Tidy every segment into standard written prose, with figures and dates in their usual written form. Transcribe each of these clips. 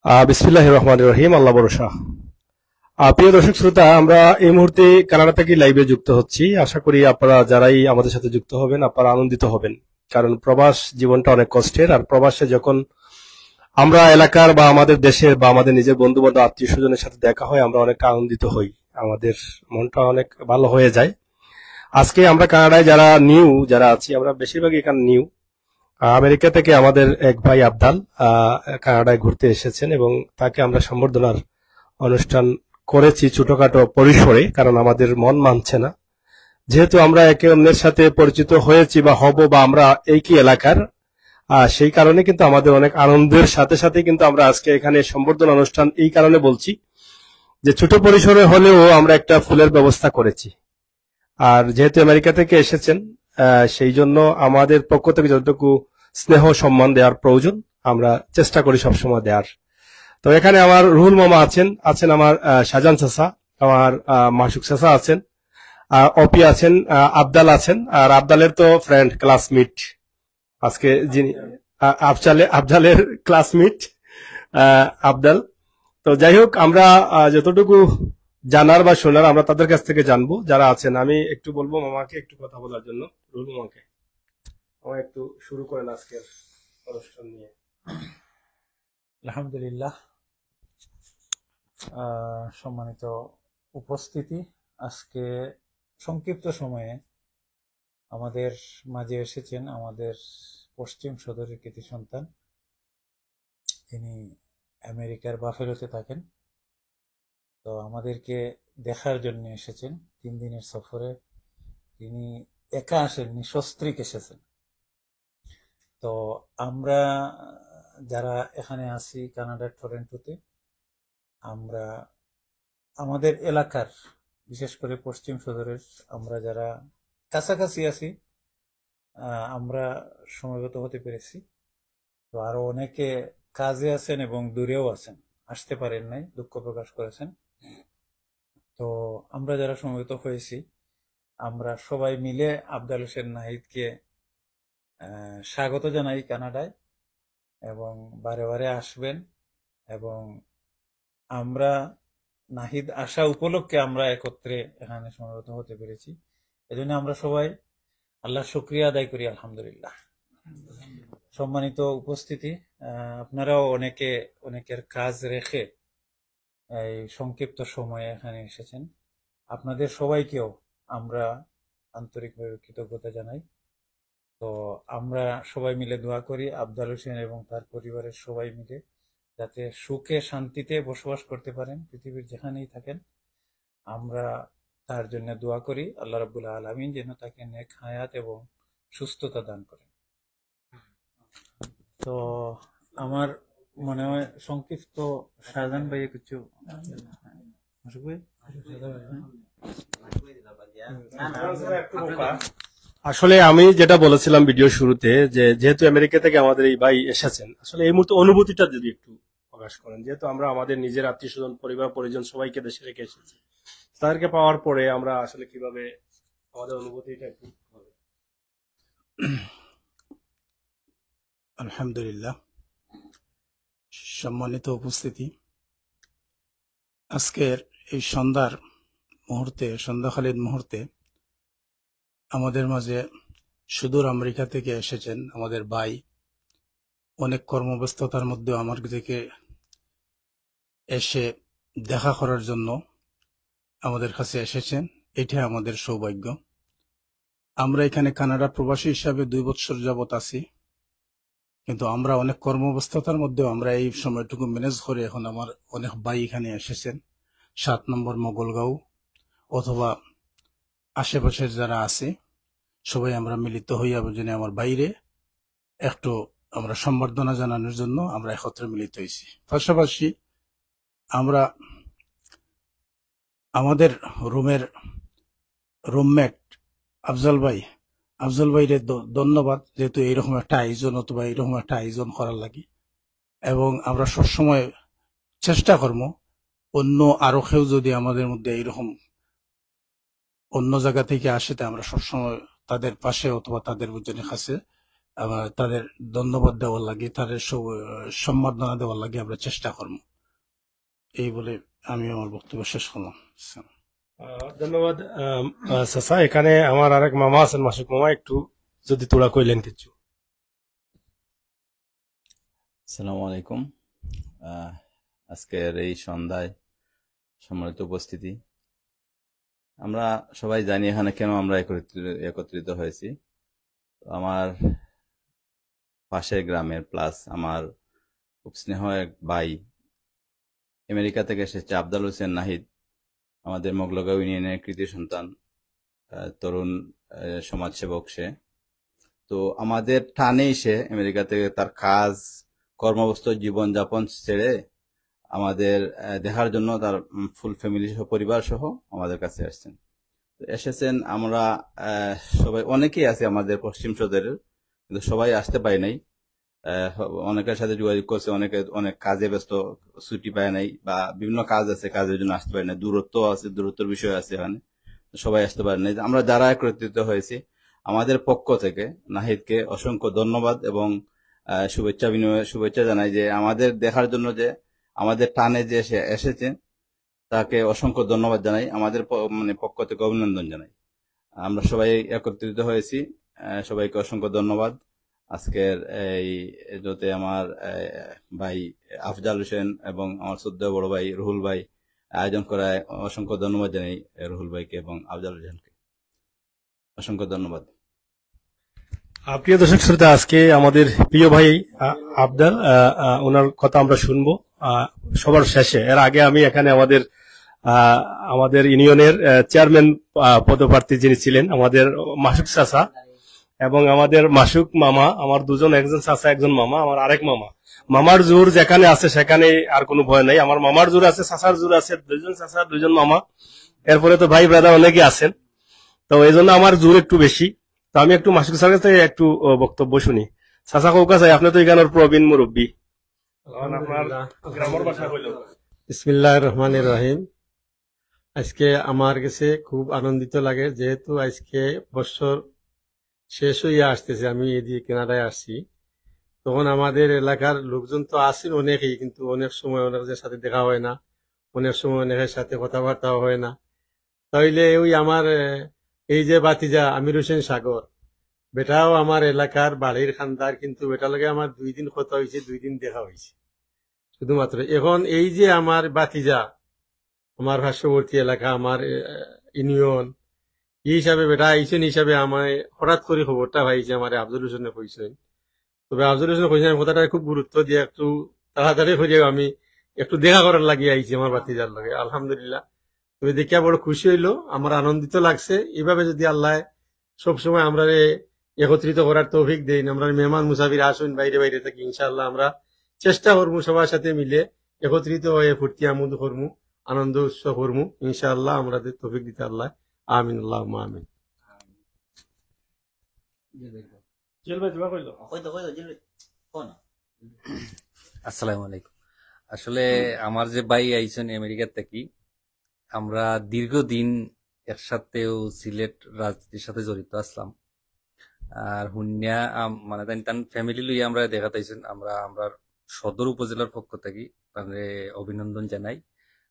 বিসমিল্লাহির রহমানির রহিম। আল্লাহ ভরসা। প্রিয় দর্শক শ্রোতা, আমরা এই মুহূর্তে কানাডা থেকে লাইভে যুক্ত হচ্ছি। আশা করি আপনারা যারাই আমাদের সাথে যুক্ত হবেন আপনারা আনন্দিত হবেন, কারণ প্রবাস জীবনটা অনেক কষ্টের। আর প্রবাসে যখন আমরা এলাকার বা আমাদের দেশের বা আমাদের নিজের বন্ধু বান্ধব আত্মীয় স্বজনের সাথে দেখা হয় আমরা অনেক আনন্দিত হই, আমাদের মনটা অনেক ভালো হয়ে যায়। আজকে আমরা কানাডায় যারা আছি আমরা বেশিরভাগই এখানে নিউ। আমেরিকা থেকে আমাদের এক ভাই আবদাল কানাডায় ঘুরতে এসেছেন এবং তাকে আমরা সম্বর্ধনার অনুষ্ঠান করেছি ছোটখাটো পরিসরে, কারণ আমাদের মন মানছে না। যেহেতু আমরা একে অন্যের সাথে পরিচিত হয়েছি বা হব বা আমরা একই এলাকার, সেই কারণে কিন্তু আমাদের অনেক আনন্দের সাথে সাথে কিন্তু আমরা আজকে এখানে সম্বর্ধনা অনুষ্ঠান এই কারণে বলছি যে ছোট পরিসরে হলেও আমরা একটা ফুলের ব্যবস্থা করেছি। আর যেহেতু আমেরিকা থেকে এসেছেন সেই জন্য আমাদের পক্ষ থেকে যতটুকু স্নেহ সম্মান দেওয়ার প্রয়োজন আমরা চেষ্টা করি সবসময় দেওয়ার। তো এখানে আমার রুহুল মামা আছেন আমার শাহজাহান চাচা, আমার মাসুক চাচা আছেন, অপি আছেন, আবদাল আছেন। আর আবদালের তো ফ্রেন্ড ক্লাসমেট আজকে যিনি আবদালের ক্লাসমেট আবদাল। তো যাই হোক, আমরা যতটুকু জানার বা শোনার আমরা তাদের কাছ থেকে জানবো যারা আছেন। আমি একটু বলবো মামাকে একটু কথা বলার জন্য, রুহুল মামাকে। মামা একটু শুরু করেন আজকের অনুষ্ঠান নিয়ে। আলহামদুলিল্লাহ। সম্মানিত উপস্থিতি, আজকে সংক্ষিপ্ত সময়ে আমাদের মাঝে এসেছেন আমাদের পশ্চিম সদরের কৃতি সন্তান। তিনি আমেরিকার বাফেলোতে থাকেন। তো আমাদেরকে দেখার জন্য এসেছেন 3 দিনের সফরে। তিনি একা আসেননি, সস্ত্রীক এসেছেন। তো আমরা যারা এখানে আছি কানাডার টরন্টোতে, আমরা আমাদের এলাকার বিশেষ করে পশ্চিম সদরের আমরা যারা কাছাকাছি আছি আমরা সমবেত হতে পেরেছি। তো আরো অনেকে কাজে আছেন এবং দূরেও আছেন, আসতে পারেন নাই, দুঃখ প্রকাশ করেছেন। তো আমরা যারা সমবেত হয়েছি আমরা সবাই মিলে আবদাল হোসেন নাহিদকে স্বাগত জানাই কানাডায়, এবং বারে বারে আসবেন। এবং আমরা নাহিদ আসা উপলক্ষে আমরা একত্রে এখানে সমবেত হতে পেরেছি। এজন্য আমরা সবাই আল্লাহর শুকরিয়া আদায় করি, আলহামদুলিল্লাহ। সম্মানিত উপস্থিতি, আপনারাও অনেকের কাজ রেখে এই সংক্ষিপ্ত সময়ে এখানে এসেছেন। আপনাদের সবাইকেও আমরা আন্তরিকভাবে কৃতজ্ঞতা জানাই। তো আমরা সবাই মিলে দোয়া করি আবদাল হোসেন এবং তার পরিবারের সবাই মিলে যাতে সুখে শান্তিতে বসবাস করতে পারেন পৃথিবীর যেখানেই থাকেন। আমরা তার জন্য দোয়া করি আল্লাহ রাব্বুল আলামিন যেন তাকে নেক হায়াত এবং সুস্থতা দান করেন। তো আমার মনে হয় সংক্ষিপ্ত শাহজাহান ভাই কিছু আসলে আমি যেটা বলেছিলাম ভিডিও শুরুতে যে যেহেতু আমেরিকা থেকে আমাদের এই ভাই এসেছেন, আসলে এই মুহূর্তে অনুভূতিটা যদি একটু প্রকাশ করেন। যেহেতু আমরা আমাদের নিজের আত্মীয় স্বজন পরিবার পরিজন সবাইকে দেশে রেখে এসেছি, তাদেরকে পাওয়ার পরে আমরা আসলে কিভাবে আমাদের অনুভূতিটা একটু বলেন। আলহামদুলিল্লাহ। সম্মানিত উপস্থিতি, আজকের এই সন্ধ্যাকালীন মুহূর্তে আমাদের মাঝে সুদূর আমেরিকা থেকে এসেছেন আমাদের ভাই। অনেক কর্মব্যস্ততার মধ্যে আমার দিকে এসে দেখা করার জন্য আমাদের কাছে এসেছেন, এটা আমাদের সৌভাগ্য। আমরা এখানে কানাডা প্রবাসী হিসাবে 2 বছর যাবত আছি, কিন্তু আমরা অনেক কর্মব্যস্ততার মধ্যেও আমরা এই সময়টুকু ম্যানেজ করে এখন আমার অনেক ভাই এখানে এসেছেন 7 নম্বর মোগলগাঁও অথবা আশেপাশের যারা আছে সবাই আমরা মিলিত হইয়া যেন আমার বাইরে একটু আমরা সম্বর্ধনা জানানোর জন্য আমরা একত্রে মিলিত হয়েছি। পাশাপাশি আমরা আমাদের রুমমেট আফজল ভাইরে ধন্যবাদ, যেহেতু এইরকম একটা আয়োজন অথবা এইরকম একটা আয়োজন করার লাগে। এবং আমরা সবসময় চেষ্টা করবো অন্য আরো কেউ যদি আমাদের মধ্যে এইরকম অন্য জায়গা থেকে আসে তা আমরা সবসময় তাদের পাশে অথবা তাদের কাছে আবার তাদের ধন্যবাদ দেওয়ার লাগে, তাদের সম্মাননা দেওয়ার লাগে আমরা চেষ্টা করব। এই বলে আমি আমার বক্তব্য শেষ করলাম। ধন্যবাদ চাচা। এখানে আমার আরেক মামা আছেন, মাসুক মামা, একটু যদি তোরা কইলেন কিছু। আসসালামু আলাইকুম। আজকের এই সন্ধ্যায় সম্মানিত উপস্থিতি, আমরা সবাই জানি এখানে কেন আমরা একত্রিত হয়েছি। আমার পাশের গ্রামের প্লাস আমার খুব স্নেহ এক ভাই আমেরিকা থেকে এসেছে, আফজাল হোসেন নাহিদ, আমাদের মগলগাঁও ইউনিয়নের কৃতি সন্তান, তরুণ সমাজসেবক সে। তো আমাদের টানেই সে আমেরিকা থেকে তার কাজ কর্মব্যস্ত জীবনযাপন ছেড়ে আমাদের দেখার জন্য তার ফুল ফ্যামিলি সহ পরিবার সহ আমাদের কাছে এসেছেন। আমরা সবাই অনেকেই আছে আমাদের পশ্চিম সদরের, কিন্তু সবাই আসতে পারি নাই। অনেকের সাথে যোগাযোগ করছে, অনেকে অনেক কাজে ব্যস্ত, ছুটি পায় নাই বা বিভিন্ন কাজ আছে, কাজের জন্য আসতে পারি নাই। দূরত্ব আছে, দূরত্বের বিষয় আছে এখানে, সবাই আসতে পারি নাই। আমরা যারা একত্রিত হয়েছি আমাদের পক্ষ থেকে নাহিদকে অসংখ্য ধন্যবাদ এবং শুভেচ্ছা জানাই যে আমাদের দেখার জন্য, যে আমাদের টানে যে এসেছে তাকে অসংখ্য ধন্যবাদ জানাই, আমাদের পক্ষ থেকে অভিনন্দন জানাই। আমরা সবাই একত্রিত হয়েছি, সবাইকে অসংখ্য ধন্যবাদ। আজকের এই যতে আমার ভাই আফজাল হোসেন এবং আমার শ্রদ্ধেয় বড় ভাই রুহুল ভাই আয়োজন করায় অসংখ্য ধন্যবাদ জানাই রুহুল ভাইকে এবং আফজাল হোসেনকে। অসংখ্য ধন্যবাদ। প্রিয় দর্শক শ্রোতা, আজকে আমাদের প্রিয় ভাই আফজাল, ওনার কথা আমরা শুনবো সবার শেষে। এর আগে আমি এখানে আমাদের ইউনিয়নের চেয়ারম্যান পদপ্রার্থী যিনি ছিলেন আমাদের মাসুক চাচা এবং আমাদের মাসুক মামা, আমার দুজন, একজন চাচা একজন মামা, আমার আরেক মামা। মামার জোর যেখানে আছে সেখানে আর কোনো ভয় নাই। আমার মামার জোর আছে, চাচার জোর আছে, দুইজন চাচা দুইজন মামা, এরপরে তো ভাই ব্রাদার অনেকে আছেন। তো এই জন্য আমার জোর একটু বেশি। তো আমি একটু মাসুক চাচার কাছ থেকে একটু বক্তব্য শুনি। চাচা কৌকা চাই, আপনি তো এখানের প্রবীণ মুরব্বী, আপনার গ্রামের ভাষা হইল। বিসমিল্লাহির রহমানির রহিম। আজকে আমার কাছে খুব আনন্দিত লাগে, যেহেতু আজকে বছর শেষ হইয়া আসতেছে। আমি এদিকে কানাডায় আসছি, তখন আমাদের এলাকার লোকজন তো আসেন অনেকেই, কিন্তু অনেক সময় অনেকের সাথে দেখা হয় না, অনেক সময় অনেকের সাথে কথাবার্তাও হয় না। তাইলে ওই আমার এই যে বাতিজা আমির হোসেন সাগর, বেটাও আমার এলাকার বাড়ির খান্দার, কিন্তু বেটার লগে আমার 2 দিন কথা হয়েছে, 2 দিন দেখা হয়েছে শুধুমাত্র। এখন এই যে আমার বাতিজা, আমার পার্শ্ববর্তী এলাকা, আমার ইউনিয়ন, এই হিসাবে বেটা আইসেন হিসাবে আমার হঠাৎ করে খবরটা পাইছে আমার আফজল হোসেনে কইছেন। তবে আফজল হোসেনে কইছেন, আমি কথাটা খুব গুরুত্ব দিয়ে একটু তাড়াতাড়ি করে আমি একটু দেখা করার লাগিয়ে আইছি আমার বাতিজার লগে। আলহামদুলিল্লাহ, তবে দেখিয়া বড় খুশি হইলো, আমার আনন্দিত লাগছে। এইভাবে যদি আল্লাহ সবসময় আমরা একত্রিত করার তৌফিক দেন, আমরা মেহমান মুসাফির আসুন বাইরে বাইরে থাকি, ইনশাআল্লাহ আমরা চেষ্টা করবো সবার সাথে মিলে একত্রিত হয়ে ফুর্তি আমোদ করবো, আনন্দ উৎসব করবো, ইনশাআল্লাহ আমাদের তৌফিক দিতে আল্লাহ। আমিন, আল্লাহ আমিন। আসসালামু আলাইকুম। আসলে আমার যে ভাই আইছেন আমেরিকার থেকে, আমরা দীর্ঘদিন একসাথেও সিলেট রাজনীতির সাথে জড়িত আসলাম। আর হুন্যা মানে তান ফ্যামিলি লইয়া আমরা দেখাতে আইছেন। আমরা সদর উপজেলার পক্ষ থেকে তাদের অভিনন্দন জানাই।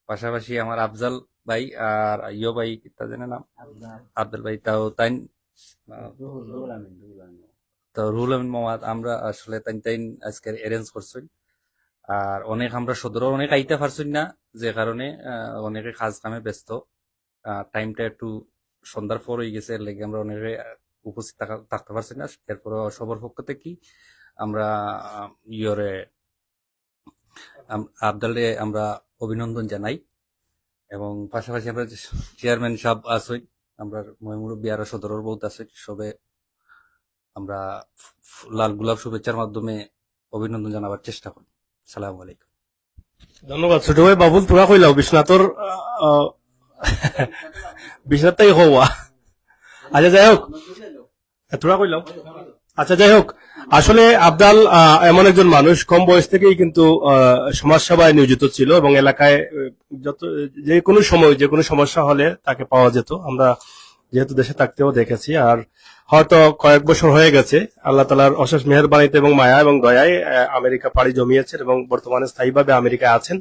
পাশাপাশি আমার আফজাল ভাই আর ইয়ো ভাই, তা জানে নাম আফজাল ভাই, তাও তাই তো রুহুল আমিন মামা, আমরা আসলে তাই আজকে অ্যারেঞ্জ করছেন। আর অনেক আমরা সদর অনেক আইতে পারছি না, যে কারণে অনেকে কাজ কামে ব্যস্ত, টাইমটা একটু সন্ধ্যার পর হয়ে গেছে, এর লেগে আমরা অনেকে উপস্থিত থাকতে পারছি না। এরপর সবার পক্ষ থেকে আমরা ইয়রে আবদালে আমরা অভিনন্দন জানাই। এবং পাশাপাশি আমরা চেয়ারম্যান সাহেব আছেন, আমরা মুরব্বী আরো সদরের বহুত আছে, সবে আমরা লাল গোলাপ শুভেচ্ছার মাধ্যমে অভিনন্দন জানাবার চেষ্টা করি। সালাম আলাইকুম। ধন্যবাদ ছোট ভাই বাবুল, তোরা কইলাও বিশ্বনাথর বিশ্বনাথটাই হওয়া। আচ্ছা যাই হোক, তোরা কইলাও। আচ্ছা যাই হোক, আসলে আফজাল এমন একজন মানুষ, কম বয়স থেকেই কিন্তু সমাজসেবায় নিয়োজিত ছিল এবং এলাকায় যে কোনো সময় যে কোনো সমস্যা হলে তাকে পাওয়া যেত। আমরা যেহেতু দেশে থাকতেও দেখেছি। আর হয়তো কয়েক বছর হয়ে গেছে আল্লাহ তাআলার অশেষ মেহেরবানিতে এবং মায়া এবং দয়ায় আমেরিকা পাড়ি জমিয়েছেন এবং বর্তমানে স্থায়ীভাবে আমেরিকায় আছেন।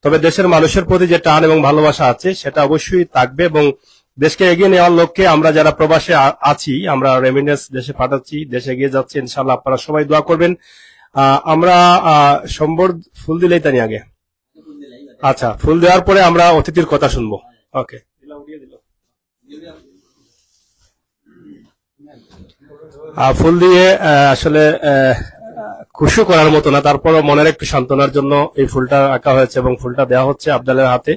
তবে দেশের মানুষের প্রতি যে টান এবং ভালোবাসা আছে সেটা অবশ্যই থাকবে এবং দেশকে এগিয়ে নেওয়ার লক্ষ্যে আমরা যারা প্রবাসে আছি, আমরা রেমিটেন্স দেশে পাঠাচ্ছি, দেশে এগিয়ে যাচ্ছে। ইনশাআল্লাহ আপনারা সবাই দোয়া করবেন। আমরা সম্বর ফুল দিলেই তানি আগে, আচ্ছা, ফুল দেওয়ার পরে আমরা অতিথির কথা শুনবো। ওকে, ফুল দিয়ে আসলে খুশি করার মতো না, তারপরও মনের একটু সান্ত্বনার জন্য এই ফুলটা আঁকা হয়েছে এবং ফুলটা দেওয়া হচ্ছে আবদালের হাতে।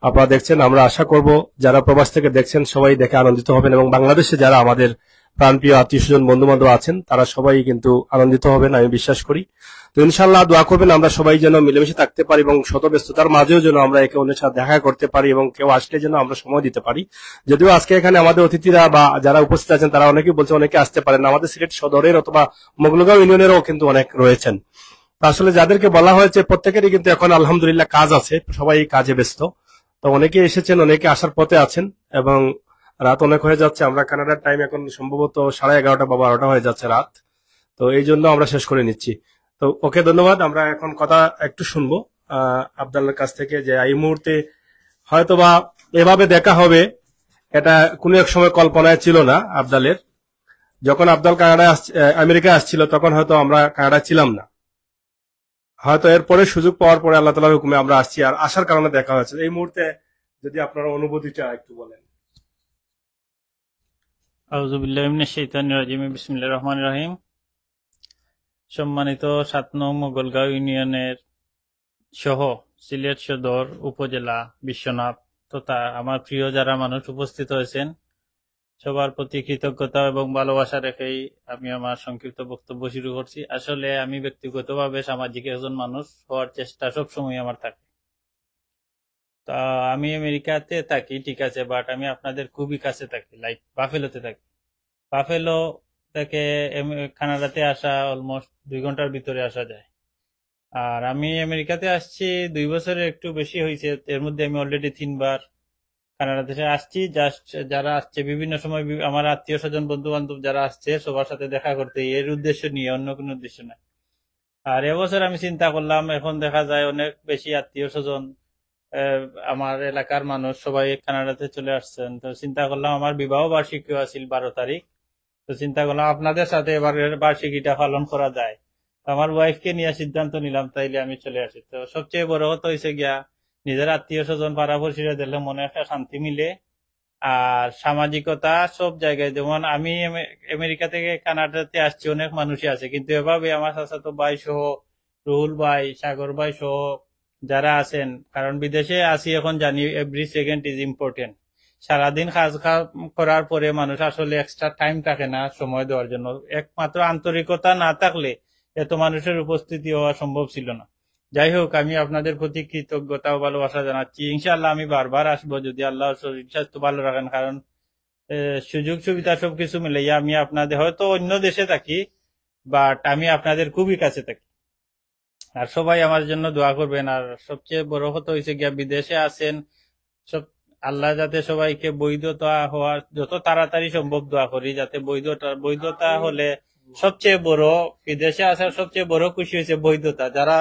আপনারা দেখছেন, আমরা আশা করব যারা প্রবাস থেকে দেখছেন সবাই দেখে আনন্দিত হবেন এবং বাংলাদেশে যারা আমাদের প্রাণপ্রিয় আত্মীয় স্বজন বন্ধু বান্ধব আছেন তারা সবাই কিন্তু আনন্দিত হবেন আমি বিশ্বাস করি। তো ইনশাআল্লাহ দোয়া করবেন আমরা সবাই যেন মিলেমিশে থাকতে পারি এবং শত ব্যস্ততার মাঝেও যেন আমরা একে অন্যের সাথে দেখা করতে পারি এবং কেউ আসলে যেন আমরা সময় দিতে পারি। যদিও আজকে এখানে আমাদের অতিথিরা বা যারা উপস্থিত আছেন তারা অনেকেই বলছে অনেকে আসতে পারেন না, আমাদের সিলেট সদরের অথবা মোগলগাঁও ইউনিয়নেরও কিন্তু অনেক রয়েছেন। তো আসলে যাদেরকে বলা হয়েছে প্রত্যেকেরই কিন্তু এখন আলহামদুলিল্লাহ কাজ আছে, সবাই কাজে ব্যস্ত। তো অনেকে এসেছেন, অনেকে আসার পথে আছেন এবং রাত অনেক হয়ে যাচ্ছে। আমরা কানাডার টাইম এখন সম্ভবত 11:30 বা 12টা হয়ে যাচ্ছে রাত। তো এই জন্য আমরা শেষ করে নিচ্ছি। তো ওকে, ধন্যবাদ। আমরা এখন কথা একটু শুনবো আবদালের কাছ থেকে, যে এই মুহূর্তে হয়তোবা এভাবে দেখা হবে এটা কোনো এক সময় কল্পনায় ছিল না আবদালের। যখন আবদাল আমেরিকায় আসছিল তখন হয়তো আমরা কানাডায় ছিলাম না, হয়তো এরপরে সুযোগ পাওয়ার পরে আল্লাহ তাআলার হুকুমে আমরা আসছি, আর আসার কারণে দেখা হয়েছে। এই মুহূর্তে যদি আপনার অনুভূতিটা একটু বলেন। আউযু বিল্লাহি মিনাশ শাইতানির রাজিম, বিসমিল্লাহির রহমানির রহিম। সম্মানিত 7 নং মোগলগাঁও ইউনিয়নের সহ সিলেট সদর উপজেলা বিশ্বনাথ তথা আমার প্রিয় যারা মানুষ উপস্থিত হয়েছেন সবার প্রতি কৃতজ্ঞতা এবং ভালোবাসা রেখেই আমি আমার সংক্ষিপ্ত বক্তব্য শুরু করছি। আসলে আমি ব্যক্তিগতভাবে সামাজিক একজন মানুষ হওয়ার চেষ্টা সবসময় আমার থাকে। তা আমি আমেরিকাতে থাকি ঠিক আছে, বাট আমি আপনাদের খুবই কাছে থাকি, লাইক বাফেলোতে থাকি। বাফেলো থেকে কানাডাতে আসা অলমোস্ট 2 ঘন্টার ভিতরে আসা যায়। আর আমি আমেরিকাতে আসছি 2 বছরের একটু বেশি হয়েছে। এর মধ্যে আমি অলরেডি 3 বার কানাডা দেশে আসছি। জাস্ট যারা আসছে বিভিন্ন সময় আমার আত্মীয় স্বজন বন্ধু বান্ধব যারা আসছে সবার সাথে দেখা করতে, এর উদ্দেশ্য নিয়ে, অন্য কোনো উদ্দেশ্য নাই। আর এবছর আমি চিন্তা করলাম, এখন দেখা যায় অনেক বেশি আত্মীয় স্বজন আমার এলাকার মানুষ সবাই কানাডাতে চলে আসছেন। তো চিন্তা করলাম আমার বিবাহ বার্ষিকীও আছিল 12 তারিখ। তো চিন্তা করলাম আপনাদের সাথে এবার বার্ষিকীটা পালন করা যায়। আমার ওয়াইফকে নিয়ে সিদ্ধান্ত নিলাম তাইলে আমি চলে আসি। তো সবচেয়ে বড় কথা হয়েছে গিয়া নিজের আত্মীয় স্বজন পাড়াপড়শিরা দিলে মনে একটা শান্তি মিলে, আর সামাজিকতা সব জায়গায়। যেমন আমি আমেরিকা থেকে কানাডাতে আসছি, অনেক মানুষই আছে, কিন্তু এভাবে আমার চাচাতো ভাই সহ, রুহুল ভাই, সাগর ভাই সহ যারা আছেন, কারণ বিদেশে আসি এখন জানি এভরি সেকেন্ড ইজ ইম্পর্টেন্ট। সারাদিন কাজ করার পরে মানুষ আসলে এক্সট্রা টাইম থাকে না সময় দেওয়ার জন্য। একমাত্র আন্তরিকতা না থাকলে এত মানুষের উপস্থিতি হওয়া সম্ভব ছিল না। যাই হোক, আমি আপনাদের প্রতি কৃতজ্ঞতা ও ভালোবাসা জানাচ্ছি। ইনশাআল্লাহ আমি বারবার আসবো যদি আল্লাহ শরীর স্বাস্থ্য ভালো রাখেন, কারণ সুযোগ সুবিধা সবকিছু মিলাইয়া আমি আপনাদের, হয়তো অন্য দেশে থাকি বাট আমি আপনাদের খুবই কাছে থাকি। আর সবাই আমার জন্য দোয়া করবেন। আর সবচেয়ে বড় কথা হয়েছে গিয়া বিদেশে আছেন সব, আল্লাহ যাতে সবাইকে বৈধতা হওয়ার যত তাড়াতাড়ি সম্ভব দোয়া করি, যাতে বৈধতা হলে সবচেয়ে বড়, বিদেশে আসার সবচেয়ে বড় খুশি হয়েছে বৈধতা। যারা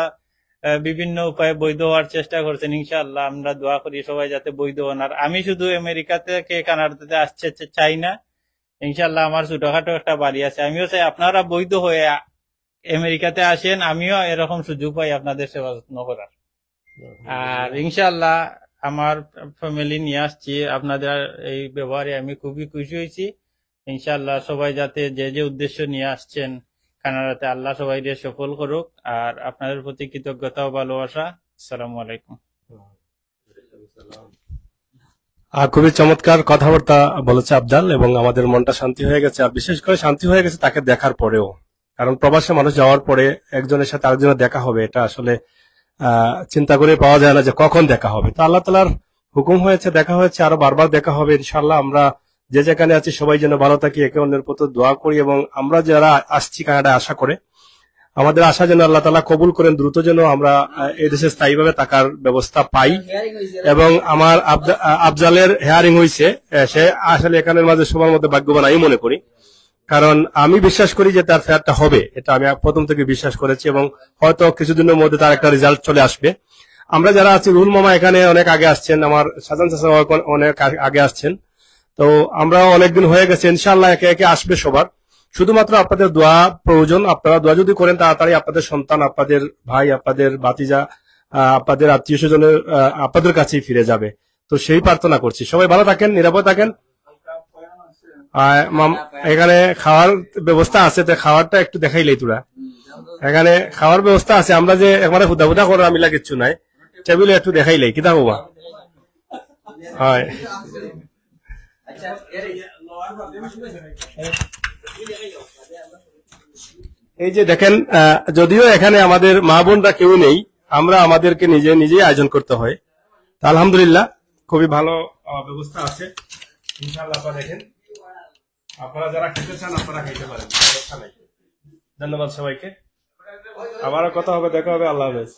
বিভিন্ন উপায়ে বৈধ হওয়ার চেষ্টা করছেন ইনশাআল্লাহ আমরা দোয়া করি সবাই যাতে বৈধ হন। আর আমি শুধু আমেরিকা থেকে কানাডাতে আসতে চাই না, ইনশাআল্লাহ আমার ছোটখাটো একটা বাড়ি আছে, আমিও চাই আপনারা বৈধ হয়ে আমেরিকাতে আসেন, আমিও এরকম সুযোগ পাই আপনাদের সেবা যত্ন করার। আর ইনশাআল্লাহ আমার ফ্যামিলি নিয়ে আসছি, আপনাদের এই ব্যবহারে আমি খুবই খুশি হয়েছি। ইনশাআল্লাহ সবাই যাতে যে যে উদ্দেশ্য নিয়ে আসছেন কানাডাতে, আল্লাহ সবাই সফল করুক। আর আপনাদের প্রতি কৃতজ্ঞতা ও ভালোবাসা। আসসালামু আলাইকুম। খুবই চমৎকার কথাবার্তা বলেছে আবদাল এবং আমাদের মনটা শান্তি হয়ে গেছে। আর বিশেষ করে শান্তি হয়ে গেছে তাকে দেখার পরেও, কারণ প্রবাসে মানুষ যাওয়ার পরে একজনের সাথে আরেকজনের দেখা হবে, এটা আসলে চিন্তা করে পাওয়া যায় না যে কখন দেখা হবে। তো আল্লাহ তাআলার হুকুম হয়েছে, দেখা হয়েছে, আরো বারবার দেখা হবে ইনশাআল্লাহ। আমরা যে যেখানে আছি সবাই যেন ভালো থাকি, একে অন্যের প্রতি দোয়া করি এবং আমরা যারা আসছি কানাডায় আশা করে আমাদের আশা যেন আল্লাহ তাআলা কবুল করেন, দ্রুত যেন আমরা এই দেশে স্থায়ীভাবে থাকার ব্যবস্থা পাই। এবং আমার আফজালের হেয়ারিং হয়েছে, সে আসলে এখানের মাঝে সবার মধ্যে ভাগ্যবান আমি মনে করি। কারণ আমি বিশ্বাস করি যে তার ফেয়ারটা হবে, এটা আমি প্রথম থেকে বিশ্বাস করেছি এবং হয়তো কিছুদিনের মধ্যে তার একটা রেজাল্ট চলে আসবে। আমরা যারা আছি, রুহুল মামা এখানে অনেক আগে আসছেন, আমার সাজান চাচা অনেক আগে আসছেন, তো আমরা অনেকদিন হয়ে গেছে, ইনশাআল্লাহ একে একে আসবে সবার। শুধুমাত্র আপনাদের দোয়া প্রয়োজন। আপনারা দোয়া যদি করেন তাড়াতাড়ি আপনাদের সন্তান, আপনাদের ভাই, আপনাদের ভাতিজা, আপনাদের আত্মীয় স্বজনের আপনাদের কাছেই ফিরে যাবে। তো সেই প্রার্থনা করছি। সবাই ভালো থাকেন, নিরাপদ থাকেন। এখানে খাওয়ার ব্যবস্থা আছে, তো খাওয়ারটা একটু দেখাইলেই তোরা। এখানে খাওয়ার ব্যবস্থা আছে, আমরা যে একবারে হুদা হুদা করার মিলা কিচ্ছু নাই, টেবিলে একটু দেখাইলেই কিতা হবা। হয় এই যে দেখেন, যদিও এখানে আমাদের মা বোনরা কেউ নেই, আমরা আমাদেরকে নিজেই আয়োজন করতে হয়। তা আলহামদুলিল্লাহ খুবই ভালো ব্যবস্থা আছে। ইনশাআল্লাহ আপনারা দেখেন, আপনারা যারা খেতে চান আপনারা খাইতে পারেন, সমস্যা নাই। ধন্যবাদ সবাইকে, আবারও কথা হবে, দেখা হবে। আল্লাহ হাফেজ।